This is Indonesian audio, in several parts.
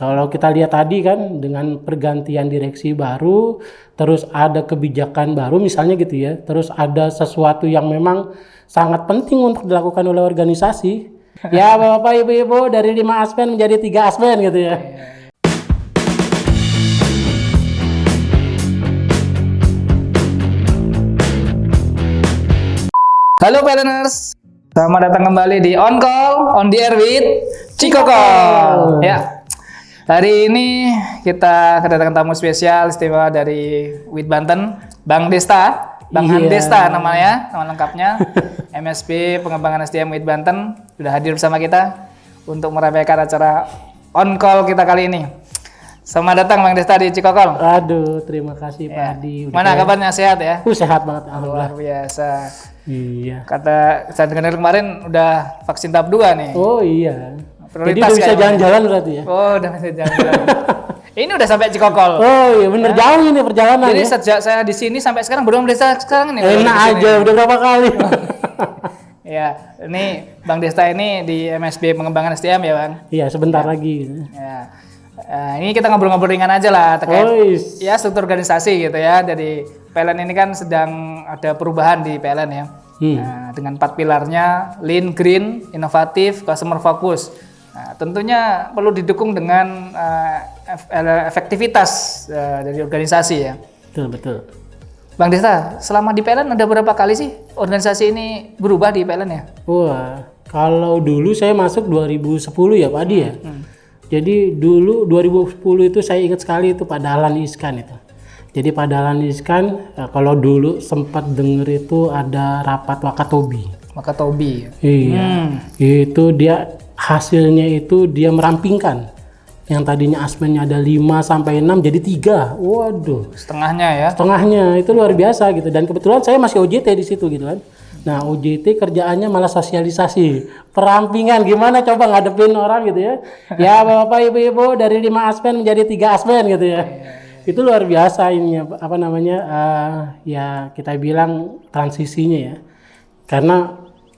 Kalau kita lihat tadi kan dengan pergantian direksi baru, terus ada kebijakan baru misalnya gitu ya, terus ada sesuatu yang memang sangat penting untuk dilakukan oleh organisasi. Ya Bapak Ibu-ibu, dari 5 aspen menjadi 3 aspen gitu ya. Halo Peleners, selamat datang kembali di On Call, On the Air with Cikokol. Ya, hari ini kita kedatangan tamu spesial istimewa dari WIT Banten, Bang Desta, Bang Andesta namanya, nama lengkapnya, MSP Pengembangan SDM WIT Banten, sudah hadir bersama kita untuk meramaikan acara On Call kita kali ini. Selamat datang Bang Desta di Cikokol. Aduh, terima kasih Pak Adi. Mana kabarnya, sehat ya? Sehat banget, alhamdulillah. Luar biasa. Iya. Kata saya dengar kemarin udah vaksin tahap 2 nih. Oh iya. Prioritas Jadi udah bisa jalan-jalan berarti ya? Oh, udah bisa jalan-jalan. Ini udah sampai Cikokol. Oh iya, bener jauh ini perjalanan. Jadi ya? sejak saya di sini sampai sekarang belum Desta sekarang nih. Enak aja, udah berapa kali? Ya, ini Bang Desta ini di MSB Pengembangan SDM ya Bang? Iya, sebentar lagi. Ya. Ini kita ngobrol-ngobrol ringan aja lah terkait ya struktur organisasi gitu ya. Dari PLN ini kan sedang ada perubahan di PLN ya. Nah, dengan 4 pilarnya, lean, green, inovatif, customer focus. Nah, tentunya perlu didukung dengan efektivitas dari organisasi ya. Betul. Bang Desta, selama di PLN ada berapa kali sih organisasi ini berubah di PLN ya? Wah, kalau dulu saya masuk 2010 ya Pak Adi ya. Jadi dulu 2010 itu saya ingat sekali itu Pak Dahlan Iskan itu. Jadi Pak Dahlan Iskan kalau dulu sempat denger itu ada rapat Wakatobi. Wakatobi. Iya. Itu dia hasilnya itu dia merampingkan. Yang tadinya asmennya ada 5 sampai 6 jadi 3. Waduh. Setengahnya ya. Setengahnya itu luar biasa gitu. Dan kebetulan saya masih OJT di situ gitu kan. Nah, OJT kerjaannya malah sosialisasi, perampingan, gimana coba ngadepin orang gitu ya. Ya Bapak Ibu-ibu, dari 5 aspen menjadi 3 aspen gitu ya. Itu luar biasa ini apa namanya, ya kita bilang transisinya ya. Karena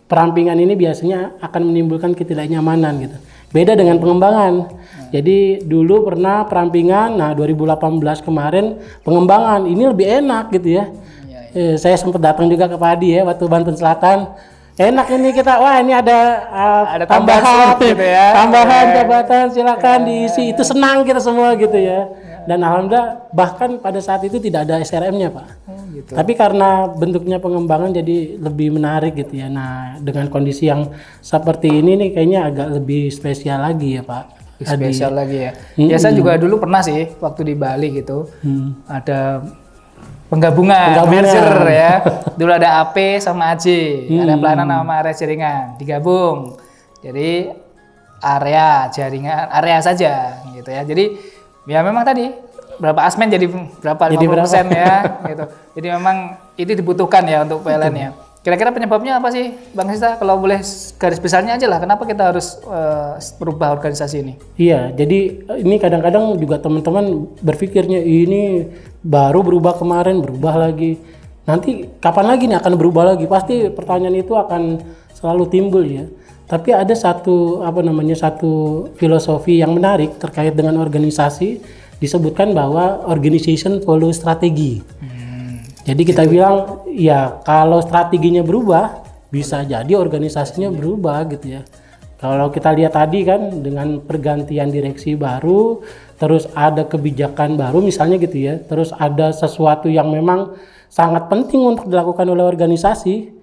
perampingan ini biasanya akan menimbulkan ketidaknyamanan gitu. Beda dengan pengembangan. Jadi dulu pernah perampingan, nah 2018 kemarin pengembangan, ini lebih enak gitu ya. Saya sempat datang juga ke Padi ya waktu Banten Selatan. Enak ini kita, wah ini ada tambahan gitu ya. Tambahan jabatan silakan diisi. Itu senang kita semua gitu ya. Dan alhamdulillah bahkan pada saat itu tidak ada SRM-nya Pak. Gitu. Tapi karena bentuknya pengembangan jadi lebih menarik gitu ya. Nah dengan kondisi yang seperti ini nih kayaknya agak lebih spesial lagi ya Pak. Spesial lagi ya. Ya saya juga dulu pernah sih waktu di Bali gitu. Ada penggabungan merger ya. Dulu ada AP sama AJ, ada pelayanan sama area jaringan digabung. Jadi area jaringan, area saja gitu ya. Jadi ya memang tadi berapa asmen jadi berapa 50% ya gitu. Jadi memang itu dibutuhkan ya untuk PLN ya. Kira-kira penyebabnya apa sih Bang Desta? Kalau boleh garis besarnya aja lah, kenapa kita harus merubah organisasi ini? Iya, jadi ini kadang-kadang juga teman-teman berpikirnya ini baru berubah kemarin, berubah lagi. Nanti kapan lagi nih akan berubah lagi? Pasti pertanyaan itu akan selalu timbul ya. Tapi ada satu filosofi yang menarik terkait dengan organisasi, disebutkan bahwa organization follow strategi. Jadi kita bilang ya kalau strateginya berubah bisa jadi organisasinya berubah gitu ya. Kalau kita lihat tadi kan dengan pergantian direksi baru, terus ada kebijakan baru misalnya gitu ya, terus ada sesuatu yang memang sangat penting untuk dilakukan oleh organisasi,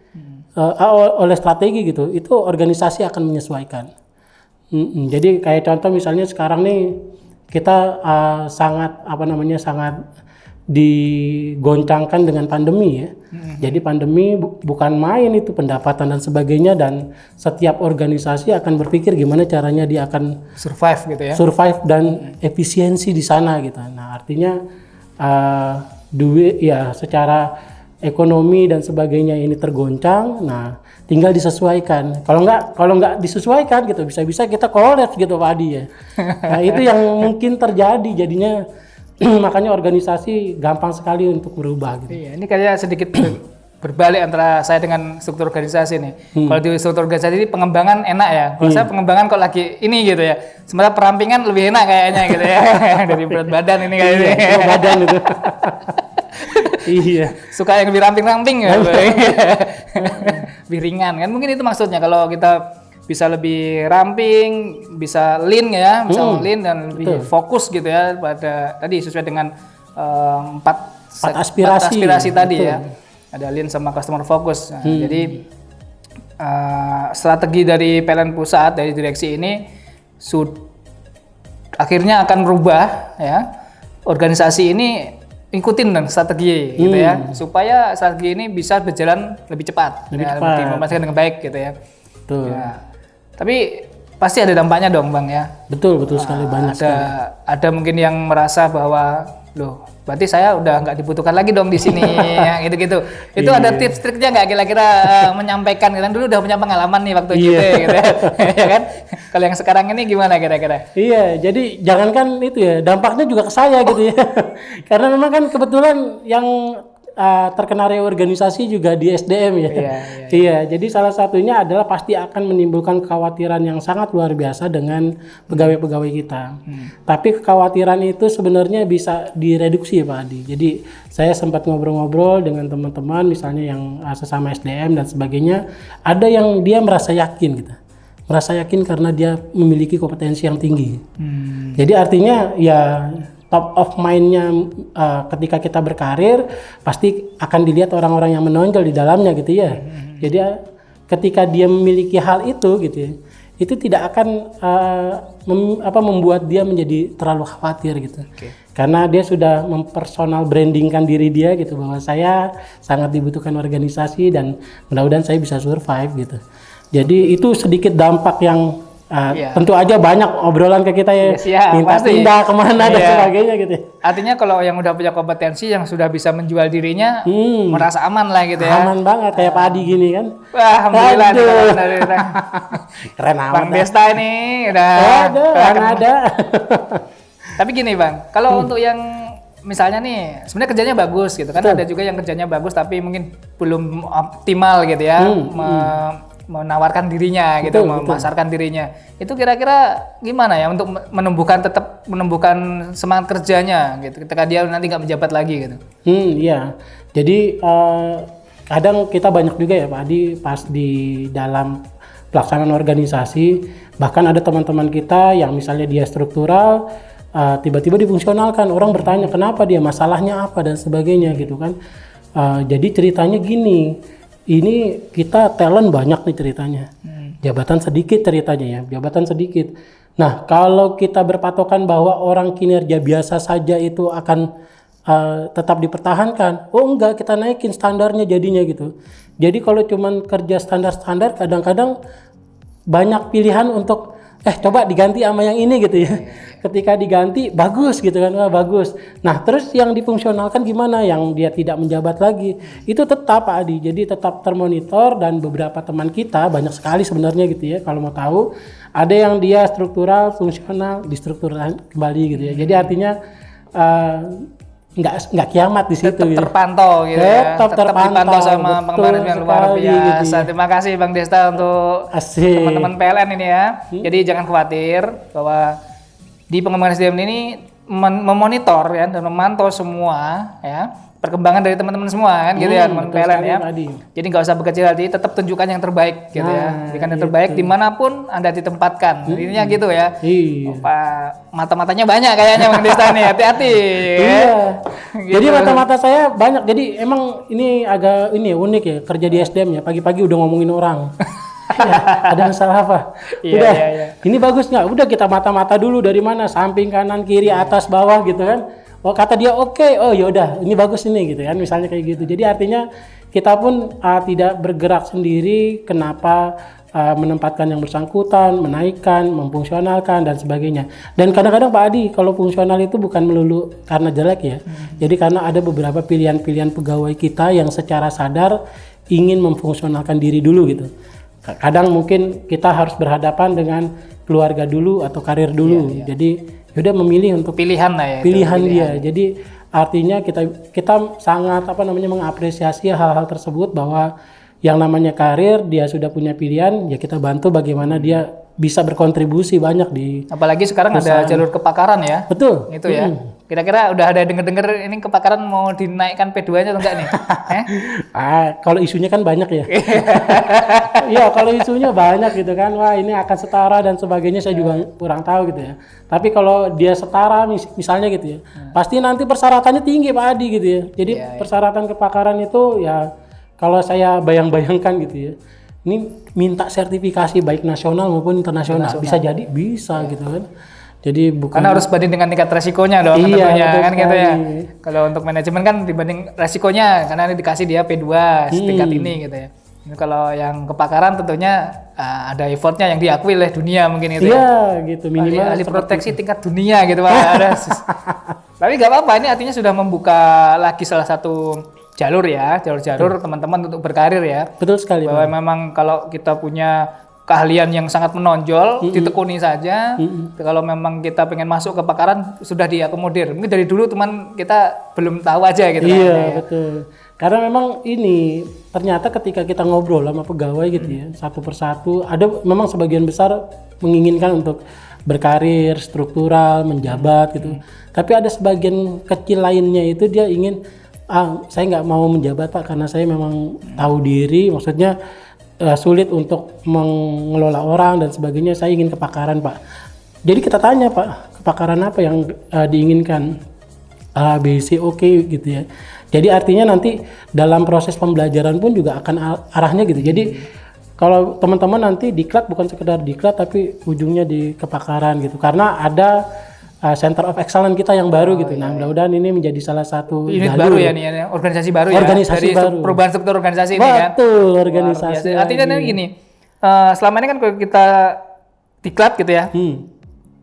oleh strategi gitu, itu organisasi akan menyesuaikan. Jadi kayak contoh misalnya sekarang nih kita sangat digoncangkan dengan pandemi ya. Jadi pandemi bukan main itu, pendapatan dan sebagainya, dan setiap organisasi akan berpikir gimana caranya dia akan survive gitu ya. Survive dan efisiensi di sana gitu. Nah, artinya duit ya secara ekonomi dan sebagainya ini tergoncang. Nah, tinggal disesuaikan. Kalau nggak disesuaikan gitu bisa-bisa kita kolaps gitu Pak Adi ya. Nah, itu yang mungkin terjadi jadinya. Makanya organisasi gampang sekali untuk berubah gitu. Iya, ini kayak sedikit berbalik antara saya dengan struktur organisasi nih. Kalau di struktur organisasi ini pengembangan enak ya. Kalau saya pengembangan kok lagi ini gitu ya. Sementara perampingan lebih enak kayaknya gitu ya. Dari berat badan ini kayaknya. Berat badan itu. Iya. Suka yang lebih ramping-ramping ya. Lebih ringan kan. Mungkin itu maksudnya kalau kita bisa lebih ramping, bisa lean ya, bisa lean dan lebih fokus gitu ya pada tadi sesuai dengan empat aspirasi tadi ya. Ada lean sama customer focus. Nah, jadi strategi dari PLN pusat dari direksi ini akhirnya akan berubah ya. Organisasi ini ikutin dan strategi gitu ya, supaya strategi ini bisa berjalan lebih cepat, memastikan dengan baik gitu ya. Betul. Ya. Tapi pasti ada dampaknya dong Bang ya. Betul sekali, banyak sekali. Ada mungkin yang merasa bahwa loh, berarti saya udah nggak dibutuhkan lagi dong di sini, ya, gitu-gitu. Itu ada tips triknya nggak kira-kira menyampaikan? Kan dulu udah punya pengalaman nih waktu gitu, gitu ya kan? Kalau yang sekarang ini gimana kira-kira? Iya, jadi jangankan itu ya, dampaknya juga ke saya gitu ya. Karena memang kan kebetulan yang terkena reorganisasi juga di SDM ya. Iya, jadi salah satunya adalah pasti akan menimbulkan kekhawatiran yang sangat luar biasa dengan pegawai-pegawai kita. Tapi kekhawatiran itu sebenarnya bisa direduksi Pak Adi. Jadi saya sempat ngobrol-ngobrol dengan teman-teman misalnya yang sesama SDM dan sebagainya, ada yang dia merasa yakin gitu. Merasa yakin karena dia memiliki kompetensi yang tinggi. Jadi artinya ya top of mind-nya ketika kita berkarir pasti akan dilihat orang-orang yang menonjol di dalamnya gitu ya. Jadi ketika dia memiliki hal itu gitu ya, itu tidak akan membuat dia menjadi terlalu khawatir gitu. Karena dia sudah mempersonal brandingkan diri dia gitu bahwa saya sangat dibutuhkan organisasi dan mudah-mudahan saya bisa survive gitu. Jadi itu sedikit dampak yang tentu aja banyak obrolan ke kita ya, minta pindah kemana dan sebagainya gitu. Artinya kalau yang udah punya kompetensi, yang sudah bisa menjual dirinya, merasa aman lah gitu ya. Aman banget kayak Pak Adi gini kan. Wah, alhamdulillah. Keren amat. Bang Desta ini udah. Ada. Tapi gini Bang, kalau untuk yang misalnya nih, sebenarnya kerjanya bagus gitu kan, ada juga yang kerjanya bagus tapi mungkin belum optimal gitu ya. Menawarkan dirinya gitu, memasarkan dirinya. Itu kira-kira gimana ya untuk tetap menumbuhkan semangat kerjanya gitu ketika dia nanti nggak menjabat lagi gitu. Iya. Jadi kadang kita banyak juga ya Pak Adi pas di dalam pelaksanaan organisasi, bahkan ada teman-teman kita yang misalnya dia struktural tiba-tiba difungsionalkan. Orang bertanya kenapa dia, masalahnya apa dan sebagainya gitu kan. Jadi ceritanya gini, ini kita talent banyak nih ceritanya, jabatan sedikit ceritanya ya, jabatan sedikit. Nah kalau kita berpatokan bahwa orang kinerja biasa saja itu akan tetap dipertahankan, oh enggak, kita naikin standarnya jadinya gitu. Jadi kalau cuman kerja standar-standar, kadang-kadang banyak pilihan untuk coba diganti sama yang ini gitu ya. Ketika diganti bagus gitu kan, bagus. Nah terus yang difungsionalkan gimana, yang dia tidak menjabat lagi, itu tetap Pak Adi, jadi tetap termonitor. Dan beberapa teman kita banyak sekali sebenarnya gitu ya, kalau mau tahu, ada yang dia struktural, fungsional, distrukturkan kembali gitu ya. Jadi artinya nggak kiamat di situ. Tetap terpantau gitu ya. Tetap dipantau sama pengembangan yang luar biasa. Gitu. Terima kasih Bang Desta untuk teman-teman PLN ini ya. Jadi jangan khawatir bahwa di pengembangan SDM ini memonitor ya dan memantau semua ya perkembangan dari teman-teman semua kan gitu ya, teman PLN ya. Jadi nggak usah berkecil hati, tetap tunjukkan yang terbaik gitu ya. Berikan yang terbaik dimanapun Anda ditempatkan. Intinya gitu ya. Pak, mata-matanya banyak kayaknya Bang Desta nih, hati-hati. Iya. Gitu. Jadi mata-mata saya banyak. Jadi emang ini agak unik ya kerja di SDM ya. Pagi-pagi udah ngomongin orang. Ada masalah apa? Udah. Ini bagus nggak? Udah kita mata-mata dulu dari mana? Samping, kanan, kiri, atas, bawah gitu kan. Oh kata dia oke. Oh yaudah ini bagus ini gitu kan, misalnya kayak gitu. Jadi artinya kita pun tidak bergerak sendiri. Kenapa menempatkan yang bersangkutan, menaikkan, memfungsionalkan dan sebagainya. Dan kadang-kadang Pak Adi, kalau fungsional itu bukan melulu karena jelek ya. Jadi karena ada beberapa pilihan-pilihan pegawai kita yang secara sadar ingin memfungsionalkan diri dulu gitu. Kadang mungkin kita harus berhadapan dengan keluarga dulu atau karir dulu. Jadi udah memilih untuk pilihan lah ya. Pilihan dia. Jadi artinya kita sangat mengapresiasi hal-hal tersebut, bahwa yang namanya karir dia sudah punya pilihan, ya kita bantu bagaimana dia bisa berkontribusi banyak di apalagi sekarang perusahaan. ada jalur kepakaran ya. Betul. Itu ya. Kira-kira udah ada denger-denger ini kepakaran mau dinaikkan P2-nya atau enggak nih? Kalau isunya kan banyak ya. Iya, kalau isunya banyak gitu kan. Wah, ini akan setara dan sebagainya, saya juga kurang tahu gitu ya. Tapi kalau dia setara misalnya gitu ya. Pasti nanti persyaratannya tinggi Pak Adi gitu ya. Jadi persyaratan kepakaran itu ya kalau saya bayang-bayangkan gitu ya. Ini minta sertifikasi baik nasional maupun internasional. Bisa jadi bisa gitu kan. Jadi bukan karena harus banding dengan tingkat resikonya dong tentunya kan gitu ya. Kalau untuk manajemen kan dibanding resikonya karena ini dikasih dia P2 setingkat ini gitu ya. Ini kalau yang kepakaran tentunya ada effortnya yang diakui oleh dunia mungkin itu ya. Gitu minimal ahli proteksi tingkat dunia gitu Pak. Tapi nggak apa-apa, ini artinya sudah membuka lagi salah satu jalur teman-teman untuk berkarir ya. Betul sekali. Bahwa memang kalau kita punya keahlian yang sangat menonjol, ditekuni saja. Kalau memang kita pengen masuk ke kepakaran sudah diakomodir. Mungkin dari dulu teman kita belum tahu aja gitu. Iya, betul. Karena memang ini ternyata ketika kita ngobrol sama pegawai gitu ya, satu persatu, ada memang sebagian besar menginginkan untuk berkarir struktural, menjabat gitu. Tapi ada sebagian kecil lainnya itu dia ingin, saya nggak mau menjabat Pak karena saya memang tahu diri, maksudnya sulit untuk mengelola orang dan sebagainya, saya ingin kepakaran Pak. Jadi kita tanya Pak, kepakaran apa yang diinginkan? A, B, C, oke gitu ya. Jadi artinya nanti dalam proses pembelajaran pun juga akan arahnya gitu. Jadi kalau teman-teman nanti diklat bukan sekedar diklat tapi ujungnya di kepakaran gitu. Karena ada Center of Excellence kita yang baru gitu. Nah, mudah-mudahan ini menjadi salah satu unit jalur baru ya nih, organisasi baru organisasi ya. Dari baru. Perubahan struktur organisasi ini kan. Betul, organisasi. Artinya gini, selama ini kan kalau kita diklat gitu ya.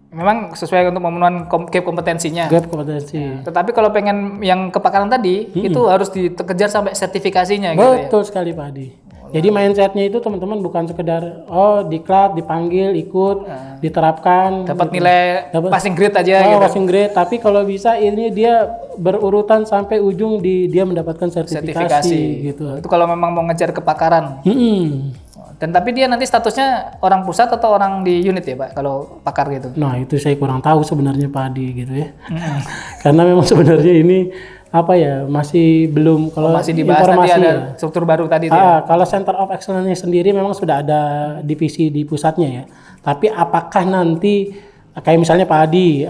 Memang sesuai untuk memenuhi gap kompetensinya. Gap kompetensi. Tetapi kalau pengen yang kepakaran tadi, itu harus dikejar sampai sertifikasinya gitu ya. Betul sekali Pak Adi. Jadi mindsetnya itu teman-teman bukan sekedar diklat, dipanggil, ikut, diterapkan, dapat nilai passing grade aja gitu. Passing grade, tapi kalau bisa ini dia berurutan sampai ujung dia mendapatkan sertifikasi gitu. Itu kalau memang mau ngejar kepakaran. Dan tapi dia nanti statusnya orang pusat atau orang di unit ya Pak kalau pakar gitu. Nah, itu saya kurang tahu sebenarnya Pak Adi gitu ya. Karena memang sebenarnya ini masih belum, kalau masih dibahas nanti ada struktur baru tadi itu ya. Kalau Center of Excellence sendiri memang sudah ada divisi di pusatnya ya. Tapi apakah nanti kayak misalnya Pak Adi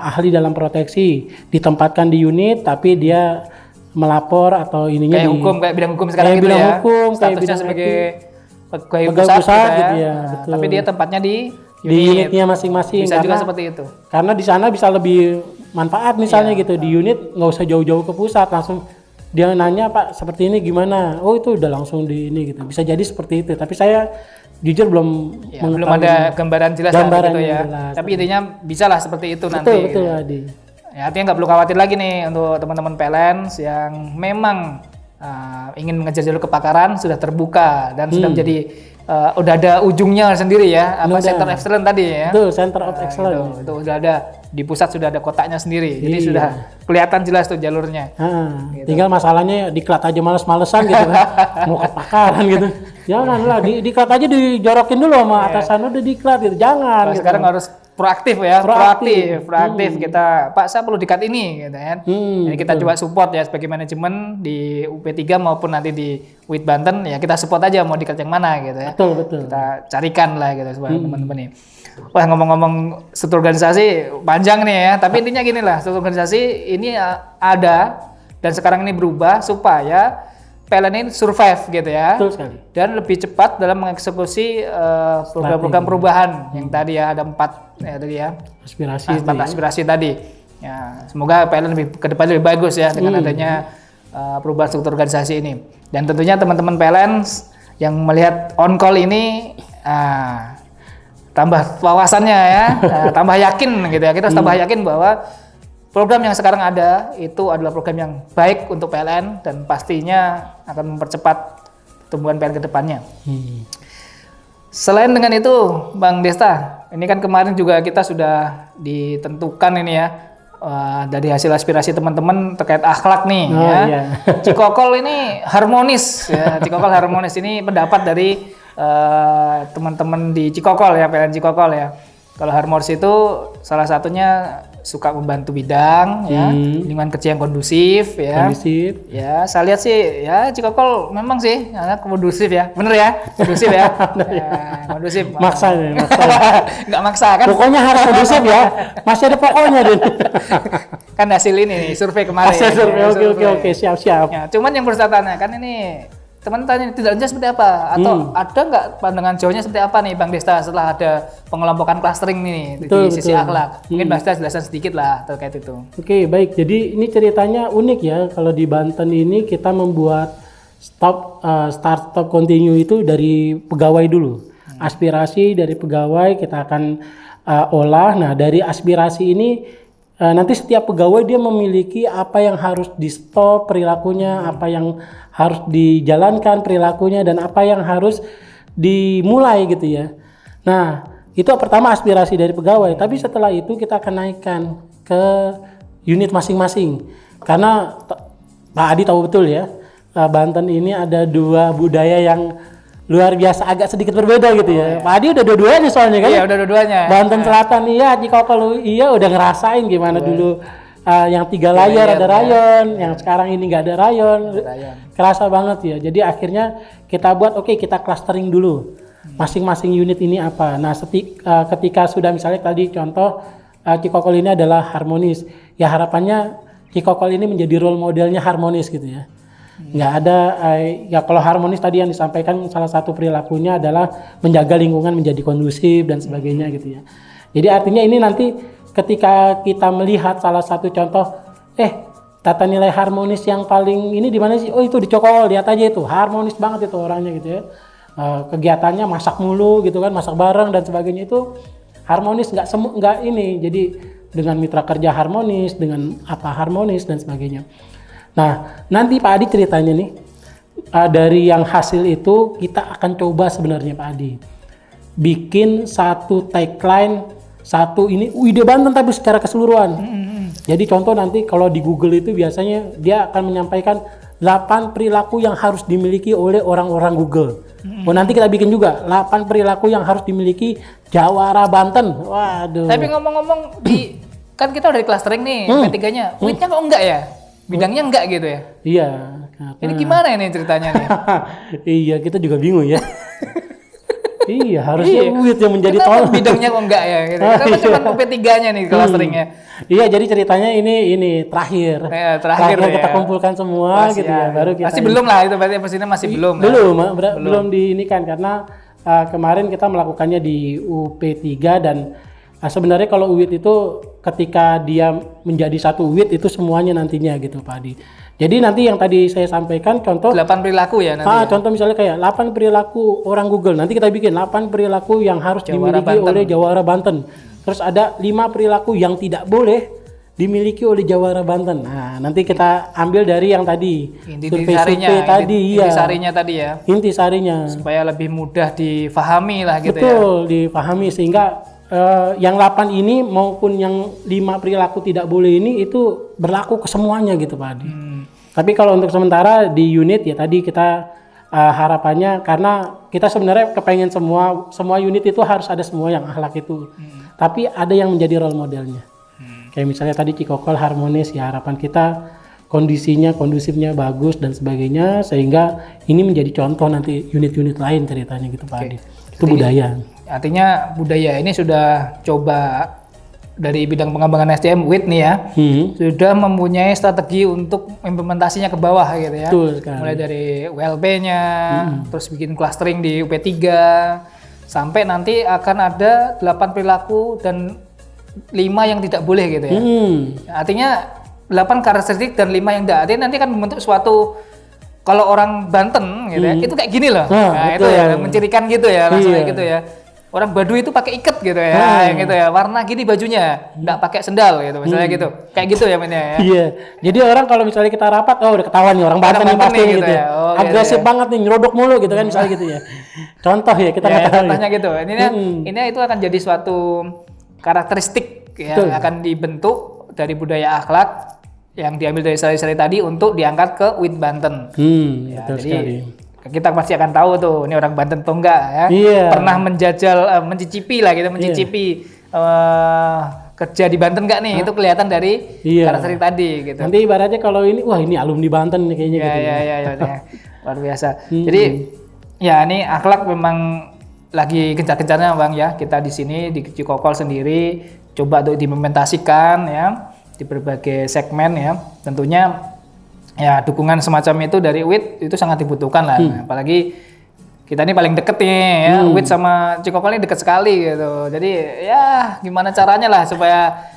ahli dalam proteksi ditempatkan di unit tapi dia melapor atau ininya kayak bidang hukum sekarang gitu ya. Statusnya sebagai pegawai pusat gitu ya. Betul. Tapi dia tempatnya di unitnya masing-masing. Bisa juga seperti itu. Karena di sana bisa lebih manfaat misalnya gitu. Di unit nggak usah jauh-jauh ke pusat, langsung dia nanya Pak seperti ini gimana. Oh itu udah langsung di ini gitu. Bisa jadi seperti itu. Tapi saya jujur belum ada gambaran jelas gitu ya. Jelas. Tapi intinya bisa lah seperti itu nanti. Betul Adi. Ya, artinya nggak perlu khawatir lagi nih untuk teman-teman PLN yang memang ingin mengejar jalur kepakaran sudah terbuka dan sudah menjadi udah ada ujungnya sendiri ya, Center of Excellence tadi ya. Betul, Center of Excellence. Itu udah ada di pusat, sudah ada kotaknya sendiri. Jadi sudah kelihatan jelas tuh jalurnya. Gitu. Tinggal masalahnya diklat aja males-malesan gitu kan. Mau kepakaran gitu. Janganlah diklat aja dijorokin dulu sama atasan udah diklat gitu. Jangan gitu. Sekarang harus proaktif ya, proaktif kita, Pak saya perlu dikat ini gitu kan. Jadi kita coba support ya sebagai manajemen di UP3 maupun nanti di WIT Banten ya, kita support aja mau dikat yang mana gitu ya. Betul. Kita carikan lah gitu supaya teman-teman ini. Wah, ngomong-ngomong struktur organisasi panjang nih ya, tapi intinya gini lah, struktur organisasi ini ada dan sekarang ini berubah supaya PLN ini survive gitu ya. Betul sekali. Dan lebih cepat dalam mengeksekusi program-program perubahan yang tadi ya, ada 4 ya tadi ya. Aspirasi tadi. Ya, semoga PLN ke depan lebih bagus ya dengan adanya perubahan struktur organisasi ini. Dan tentunya teman-teman PLN yang melihat on call ini tambah wawasannya ya, tambah yakin gitu ya. Kita harus tambah yakin bahwa program yang sekarang ada itu adalah program yang baik untuk PLN dan pastinya akan mempercepat pertumbuhan PLN ke depannya. Selain dengan itu, Bang Desta, ini kan kemarin juga kita sudah ditentukan ini ya, dari hasil aspirasi teman-teman terkait akhlak nih Oh, ya. iya. Cikokol ini harmonis ya. Cikokol harmonis ini pendapat dari teman-teman di Cikokol ya, PLN Cikokol ya. Kalau harmonis itu salah satunya suka membantu bidang ya, lingkungan kerja yang kondusif ya. Kondusif. Ya, saya lihat sih ya Cikokol memang sih kondusif ya. Bener ya? Kondusif ya. Kondusif. Maksa ya, maksa. Nggak maksa kan? Pokoknya harus kondusif ya. Masih ada pokoknya, Din. Kan hasil ini nih, survei kemarin. Hasil survei. Ya, Oke, siap. Ya, cuman yang bertanya kan ini teman tanya tidak lanjut seperti apa atau ada nggak pandangan jauhnya seperti apa nih Bang Desta setelah ada pengelompokan clustering nih di sisi akhlak. Mungkin Bang Desta jelasan sedikit lah terkait itu. Oke, baik. Jadi ini ceritanya unik ya. Kalau di Banten ini kita membuat start stop continue itu dari pegawai dulu. Aspirasi dari pegawai kita akan olah. Nah, dari aspirasi ini nanti setiap pegawai dia memiliki apa yang harus di stop perilakunya, apa yang harus dijalankan perilakunya, dan apa yang harus dimulai gitu ya. Nah, itu pertama aspirasi dari pegawai. Tapi setelah itu kita akan naikkan ke unit masing-masing. Karena Pak Adi tahu betul ya, Banten ini ada dua budaya yang luar biasa, agak sedikit berbeda gitu ya. Pak Adi udah dua-duanya soalnya kan? Iya, udah dua-duanya. Banten Selatan iya, Cikokol iya udah ngerasain gimana dulu yang 3 layar ada rayon, yang sekarang ini nggak ada rayon. Kerasa banget ya. Jadi akhirnya kita buat kita clustering dulu. Masing-masing unit ini apa. Nah, ketika sudah misalnya tadi contoh Cikokol ini adalah harmonis. Ya harapannya Cikokol ini menjadi role modelnya harmonis gitu ya. Nggak ada ya kalau harmonis tadi yang disampaikan salah satu perilakunya adalah menjaga lingkungan menjadi kondusif dan sebagainya gitu ya. Jadi artinya ini nanti ketika kita melihat salah satu contoh tata nilai harmonis yang paling ini di mana sih? Oh, itu di Cikokol, lihat aja itu harmonis banget itu orangnya gitu ya. Kegiatannya masak mulu gitu kan, masak bareng dan sebagainya itu harmonis, nggak ini. Jadi dengan mitra kerja harmonis, dengan apa harmonis dan sebagainya. Nah, nanti Pak Adi ceritanya nih, dari yang hasil itu kita akan coba sebenarnya Pak Adi bikin satu tagline, satu ini ide Banten tapi secara keseluruhan. Jadi contoh nanti kalau di Google itu biasanya dia akan menyampaikan 8 perilaku yang harus dimiliki oleh orang-orang Google. Oh, nanti kita bikin juga 8 perilaku yang harus dimiliki Jawara Banten. Waduh. Tapi ngomong-ngomong kan kita udah di clustering nih, P3-nya. Unitnya kok enggak ya? Bidangnya enggak gitu ya? Iya. Ini gimana ini ceritanya nih? Iya, kita juga bingung ya. Iya, harusnya UIT yang menjadi tolong. Bidangnya kok enggak ya? Gitu. Kenapa cuma P3-nya nih clusteringnya? Iya, jadi ceritanya ini terakhir. Terakhir ya. Kita kumpulkan semua gitu ya. Baru kita masih belum lah itu berarti mesinnya masih belum. Belum diinikan karena kemarin kita melakukannya di UP3 dan sebenarnya kalau UIT itu ketika dia menjadi satu UIT itu semuanya nantinya gitu Pak Adi. Jadi nanti yang tadi saya sampaikan contoh 8 perilaku ya nanti. Contoh misalnya kayak 8 perilaku orang Google. Nanti kita bikin 8 perilaku yang harus dimiliki oleh Jawara Banten. Terus ada 5 perilaku yang tidak boleh dimiliki oleh Jawara Banten. Nah, nanti kita ambil dari yang tadi. Intisarinya tadi ya. Intisarinya. Supaya lebih mudah difahami lah gitu. Betul, difahami sehingga yang 8 ini maupun yang 5 perilaku tidak boleh ini itu berlaku ke semuanya gitu Pak Adi. Tapi kalau untuk sementara di unit ya tadi kita harapannya karena kita sebenarnya kepengen semua unit itu harus ada semua yang akhlak itu. Tapi ada yang menjadi role modelnya. Kayak misalnya tadi Cikokol harmonis ya, harapan kita kondusifnya bagus dan sebagainya sehingga ini menjadi contoh nanti unit-unit lain ceritanya gitu Pak Adi. Itu budaya. Artinya budaya ini sudah coba dari bidang pengembangan SDM WIT nih ya, sudah mempunyai strategi untuk implementasinya ke bawah gitu ya. Mulai dari WLP-nya, terus bikin clustering di UP3, sampai nanti akan ada 8 perilaku dan 5 yang tidak boleh gitu ya. Artinya 8 karakteristik dan 5 yang tidak. Artinya nanti akan membentuk suatu, kalau orang Banten gitu ya, itu kayak gini loh. Nah itu ya, mencirikan gitu ya, langsung kayak gitu ya. Orang Baduy itu pakai iket gitu ya, gitu ya. Warna gini bajunya, nggak pakai sendal gitu, misalnya gitu. Kayak gitu ya mainnya ya. Iya. Jadi orang kalau misalnya kita rapat, udah ketahuan nih orang Banten nih pasti gitu ya. Agresif banget nih, nyrodok mulu gitu kan misalnya gitu ya. Contoh ya kita nggak tahu. Contohnya gitu. Ini itu akan jadi suatu karakteristik yang akan dibentuk dari budaya akhlak yang diambil dari sari-sari tadi untuk diangkat ke UIT Banten. Ya, Betul jadi sekali. kita pasti akan tahu tuh ini orang Banten atau enggak ya. Iya. Pernah menjajal, mencicipi lah gitu, mencicipi kerja di Banten enggak nih? Itu kelihatan dari karakteristik tadi gitu. Nanti ibaratnya kalau ini, wah ini alumni Banten nih kayaknya gitu. Ya. Luar biasa. Jadi ya ini akhlak memang lagi gencar-gencarnya Bang ya. Kita di sini di Cikokol sendiri coba untuk diimplementasikan ya di berbagai segmen ya. Tentunya ya dukungan semacam itu dari UIT itu sangat dibutuhkan lah. Apalagi kita ini paling deket nih ya, UIT sama Cikokol ini deket sekali gitu. Jadi ya gimana caranya lah supaya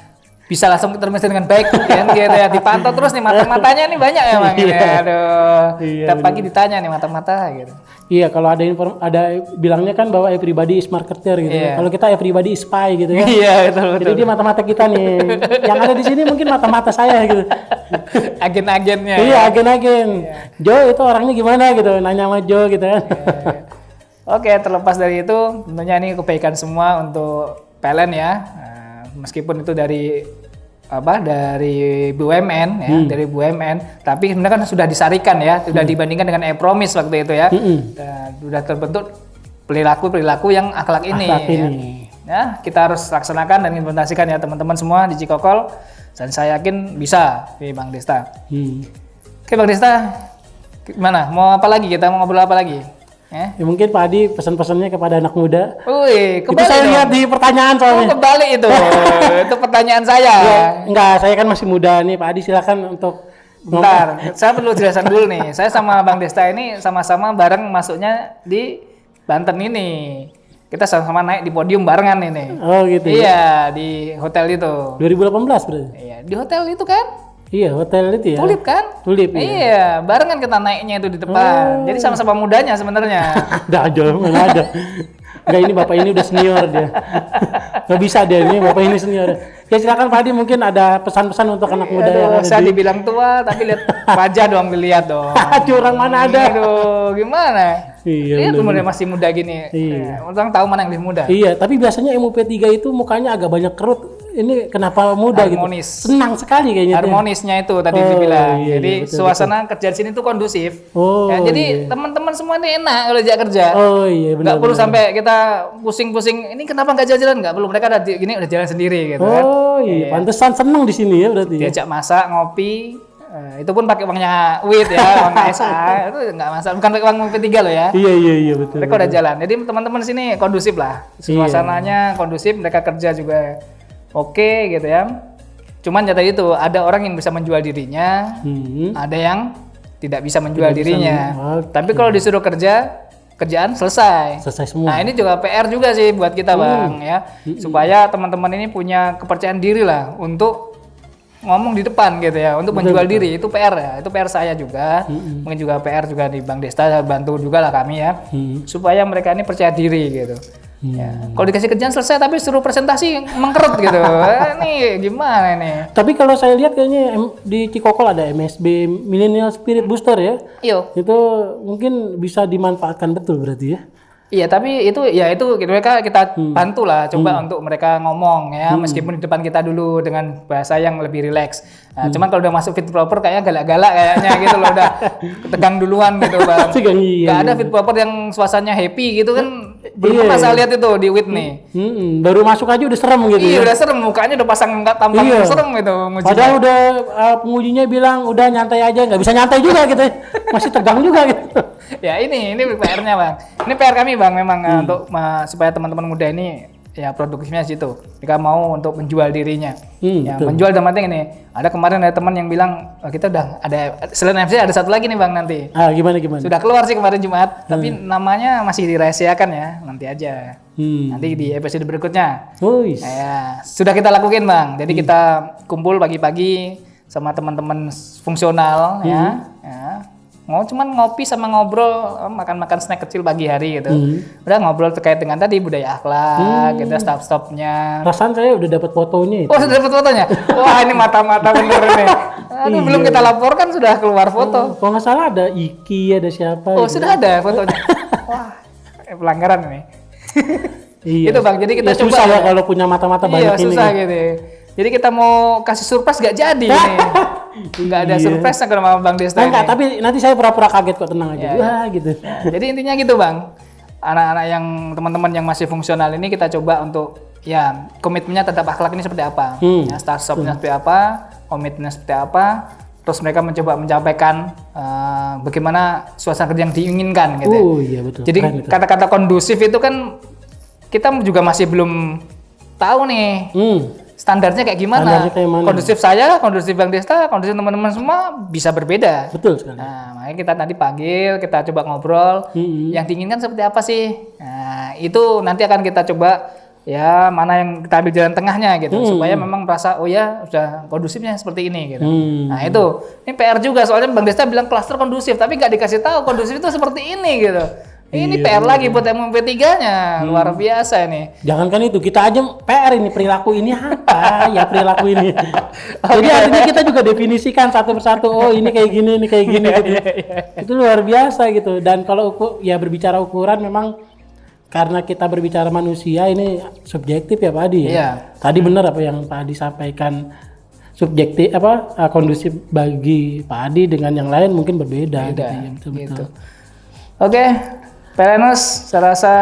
bisa langsung termisin dengan baik kan gitu ya, dipantau terus nih mata-matanya nih banyak ya Bang gitu ya. Aduh. Tiap pagi ditanya nih mata-mata gitu. Iya, kalau ada bilangnya kan bahwa everybody is marketer gitu. Kalau kita everybody is spy gitu ya. Iya, betul. Jadi dia mata-mata kita nih. Yang ada di sini mungkin mata-mata saya gitu. Agen-agennya. Iya, agen-agen. Joe itu orangnya gimana gitu, nanya sama Joe gitu kan. Oke, terlepas dari itu tentunya ini kebaikan semua untuk PLN ya. Meskipun itu dari BUMN ya, dari BUMN, tapi sebenarnya kan sudah disarikan ya, sudah dibandingkan dengan e-promise waktu itu ya. Dan sudah terbentuk perilaku yang akhlak ini. Ya, kita harus laksanakan dan implementasikan ya teman-teman semua di Cikokol, dan saya yakin bisa di Bang Desta. Oke Bang Desta, gimana? Mau apa lagi? Kita mau ngobrol apa lagi? Ya mungkin Pak Adi pesan-pesannya kepada anak muda. Wih, itu saya lihat di pertanyaan soalnya. Kembali itu. Itu pertanyaan saya. Enggak, saya kan masih muda nih Pak Adi, silakan untuk bentar, saya perlu jelasan dulu nih. Saya sama Bang Desta ini sama-sama bareng masuknya di Banten ini. Kita sama-sama naik di podium barengan ini. Oh gitu. Iya, di hotel itu. 2018 berarti. Iya, di hotel itu kan? Iya, hotel itu ya. Tulip kan? Tulip. Iya, barengan kita naiknya itu di depan. Jadi sama-sama mudanya sebenarnya. Udah aja, mana ada. Enggak, ini Bapak ini udah senior dia. Nggak bisa dia ini, Bapak ini senior. Ya silakan Pak Adi, mungkin ada pesan-pesan untuk anak muda yang ada saya dibilang tua, tapi lihat wajah dong, dilihat dong. Curang mana ada. Aduh, gimana? Iya, lihat umurnya masih muda gini. Iya. Orang tahu mana yang lebih muda. Iya, tapi biasanya MUP3 itu mukanya agak banyak kerut. Ini kenapa muda harmonis. Gitu? Senang sekali kayaknya. Harmonisnya itu tadi dibilang. Iya, jadi betul, suasana kerja di sini tuh kondusif. Ya, jadi teman-teman semua ini enak kalau diajak kerja. Oh iya, benar. Nggak perlu sampai kita pusing-pusing. Ini kenapa nggak jalan-jalan? Nggak perlu. Mereka gini udah jalan sendiri gitu kan. Oh iya, pantesan seneng di sini ya berarti. Diajak masak, ngopi. Itu pun pakai uangnya UIT ya, uang SA. Itu nggak masalah. Bukan pakai uang P3 loh ya. Iya betul. Mereka udah jalan. Jadi teman-teman di sini kondusif lah. Suasananya kondusif. Mereka kerja juga oke gitu ya. Cuman ya tadi itu ada orang yang bisa menjual dirinya, ada yang tidak bisa menjual dirinya. Tapi kalau disuruh kerjaan selesai. Selesai semua. Nah ini juga PR juga sih buat kita Bang ya, supaya teman-teman ini punya kepercayaan diri lah untuk ngomong di depan gitu ya, untuk menjual diri. Itu PR ya, itu PR saya juga, mungkin juga PR juga di Bang Desta, bantu juga lah kami ya, supaya mereka ini percaya diri gitu. Ya. Kalau dikasih kerjaan selesai tapi suruh presentasi mengkerut gitu. Ini gimana nih? Tapi kalau saya lihat kayaknya di Cikokol ada MSB Millennial Spirit Booster ya. Iya. Itu mungkin bisa dimanfaatkan betul berarti ya. Iya, tapi itu mereka kita bantu lah coba untuk mereka ngomong ya, meskipun di depan kita dulu dengan bahasa yang lebih rileks. Nah, cuman kalau udah masuk fit proper kayaknya galak-galak kayaknya gitu loh, udah tegang duluan gitu Bang. Gak ada fit proper yang suasananya happy gitu kan. Belum pernah saya lihat itu di WIT nih. Baru masuk aja udah serem gitu. Iya, udah serem, mukanya udah pasang tampang serem gitu. Padahal udah pengujinya bilang udah nyantai aja, nggak bisa nyantai juga gitu. Masih tegang juga gitu. Ya ini PR-nya Bang. Ini PR kami Bang memang untuk supaya teman-teman muda ini ya produktifnya situ. Jika mau untuk menjual dirinya. Ya, menjual dalam arti ini. Ada kemarin ada teman yang bilang kita udah ada selain MC ada satu lagi nih Bang nanti. Gimana? Sudah keluar sih kemarin Jumat, tapi namanya masih dirahasiakan ya, nanti aja. Nanti di episode berikutnya. Ya, sudah kita lakukan Bang. Jadi kita kumpul pagi-pagi sama teman-teman fungsional ya. Mau cuman ngopi sama ngobrol, makan-makan snack kecil pagi hari gitu. Udah ngobrol terkait dengan tadi budaya akhlak, gitu stop-stopnya. Perasaan saya udah dapat fotonya itu. Oh, sudah dapat fotonya? Wah, ini mata-mata bener nih. Aduh, belum kita laporkan sudah keluar foto. Kalau nggak salah ada Iki, ada siapa. Oh, gitu. Sudah ada fotonya. Wah, pelanggaran ini. Itu Bang, jadi kita coba. Susah ya kalau punya mata-mata banyak ini. Iya, susah gitu. Jadi kita mau kasih surprise nggak jadi nih. Nggak ada surprise sama Bang Desta. Enggak, tapi nanti saya pura-pura kaget kok, tenang aja. Wah, gitu. Jadi intinya gitu Bang. Anak-anak yang teman-teman yang masih fungsional ini kita coba untuk ya komitmennya tetap akhlak ini seperti apa. Ya, startupnya seperti apa, komitmennya seperti apa. Terus mereka mencoba menyampaikan bagaimana suasana kerja yang diinginkan gitu. Oh iya betul. Jadi kata-kata kondusif itu kan kita juga masih belum tahu nih. Standarnya kayak gimana? Kondusif saya, kondusif Bang Desta, kondusif teman-teman semua bisa berbeda. Betul sekali. Nah, makanya kita nanti panggil, kita coba ngobrol. Yang diinginkan seperti apa sih? Nah, itu nanti akan kita coba ya mana yang kita ambil jalan tengahnya gitu, supaya memang merasa oh ya sudah kondusifnya seperti ini gitu. Nah itu, ini PR juga soalnya Bang Desta bilang klaster kondusif, tapi nggak dikasih tahu kondusif itu seperti ini gitu. Ini PR lagi buat MP3-nya, luar biasa ini. Jangankan itu, kita aja PR ini, perilaku ini apa ya perilaku ini. Jadi artinya kita juga definisikan satu persatu, oh ini kayak gini gitu. Itu luar biasa gitu. Dan kalau ya berbicara ukuran memang karena kita berbicara manusia ini subjektif ya Pak Adi ya. Iya. Tadi benar apa yang Pak Adi sampaikan, subjektif kondusif bagi Pak Adi dengan yang lain mungkin berbeda gitu ya. Betul. Oke. PLNers, saya rasa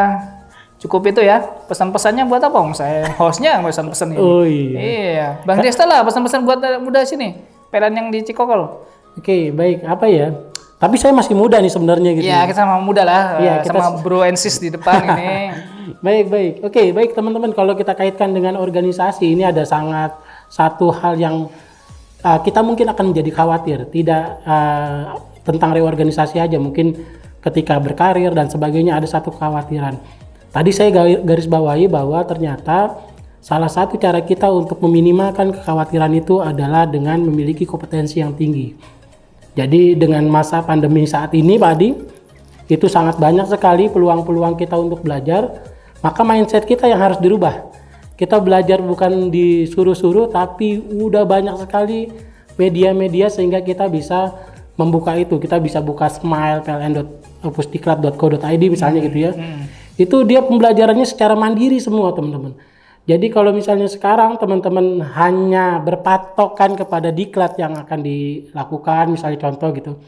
cukup itu ya. Pesan-pesannya buat apa? Saya hostnya pesan-pesan ini. Oh iya. Iya. Bang Desta lah pesan-pesan buat muda sini. PLN yang di Cikokol. Oke, baik. Apa ya? Tapi saya masih muda nih sebenarnya gitu. Iya, kita sama muda lah. Iya, kita sama Bro and Sis di depan ini. Baik. Oke, baik teman-teman. Kalau kita kaitkan dengan organisasi, ini ada sangat satu hal yang kita mungkin akan menjadi khawatir. Tidak tentang reorganisasi aja, mungkin ketika berkarir dan sebagainya ada satu kekhawatiran. Tadi saya garis bawahi bahwa ternyata salah satu cara kita untuk meminimalkan kekhawatiran itu adalah dengan memiliki kompetensi yang tinggi. Jadi dengan masa pandemi saat ini Pak Adi, itu sangat banyak sekali peluang-peluang kita untuk belajar, maka mindset kita yang harus dirubah. Kita belajar bukan disuruh-suruh, tapi udah banyak sekali media-media sehingga kita bisa membuka itu. Kita bisa buka Smile, pln.pusdiklat.co.id misalnya gitu ya. Itu dia pembelajarannya secara mandiri semua teman-teman. Jadi kalau misalnya sekarang teman-teman hanya berpatokan kepada diklat yang akan dilakukan, misalnya contoh gitu.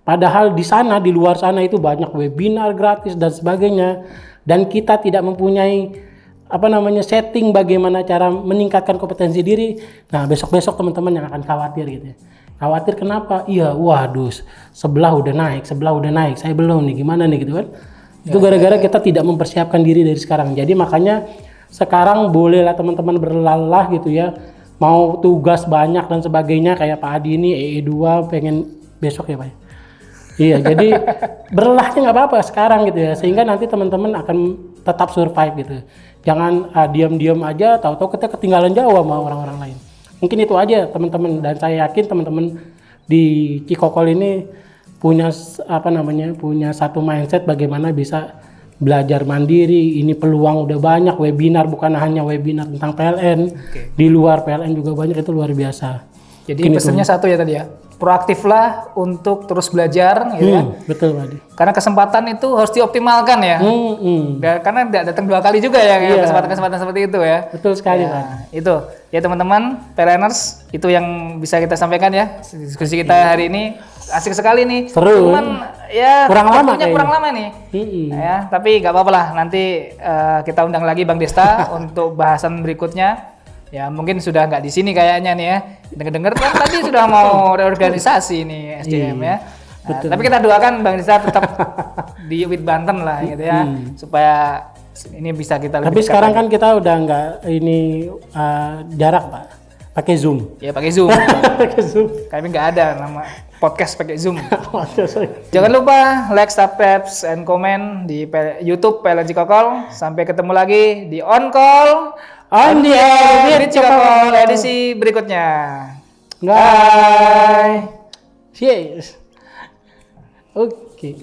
Padahal di sana, di luar sana itu banyak webinar gratis dan sebagainya. Dan kita tidak mempunyai setting bagaimana cara meningkatkan kompetensi diri. Nah besok-besok teman-teman yang akan khawatir gitu ya. Khawatir kenapa? Iya, waduh, sebelah udah naik, saya belum nih, gimana nih gitu kan. Itu gara-gara kita tidak mempersiapkan diri dari sekarang. Jadi makanya sekarang bolehlah teman-teman berlelah gitu ya, mau tugas banyak dan sebagainya, kayak Pak Adi ini EE2 pengen besok ya Pak. Iya, jadi berlelahnya nggak apa-apa sekarang gitu ya, sehingga nanti teman-teman akan tetap survive gitu. Jangan diam-diam aja, tahu-tahu kita ketinggalan jauh sama orang-orang lain. Mungkin itu aja teman-teman, dan saya yakin teman-teman di Cikokol ini punya punya satu mindset bagaimana bisa belajar mandiri. Ini peluang udah banyak, webinar bukan hanya webinar tentang PLN, di luar PLN juga banyak, itu luar biasa. Jadi pesannya satu ya tadi ya, proaktiflah untuk terus belajar gitu ya. Betul Pak Adi. Karena kesempatan itu harus dioptimalkan ya. Karena tidak datang dua kali juga ya kesempatan-kesempatan seperti itu ya. Betul sekali Pak. Itu ya teman-teman PLNers, itu yang bisa kita sampaikan ya. Diskusi kita hari ini asik sekali nih. Seru. Cuman ya kurang lama nih. Ya, tapi nggak apa-apa lah, nanti kita undang lagi Bang Desta untuk bahasan berikutnya. Ya mungkin sudah nggak di sini kayaknya nih ya. Dengar-dengar kan tadi sudah mau reorganisasi nih SDM ya. Nah, tapi kita doakan Bang Desta tetap di UIT Banten lah gitu ya, supaya ini bisa kita lebih. Tapi sekarang kan kita udah nggak ini jarak Pak, pakai Zoom. Ya pakai Zoom. Pakai Zoom. Kami nggak ada nama podcast pakai Zoom. Jangan lupa like, subscribe, and comment di YouTube PLN Cikokol. Sampai ketemu lagi di On Call On the Air with Cikokol edisi berikutnya. Bye. Cheers. Oke.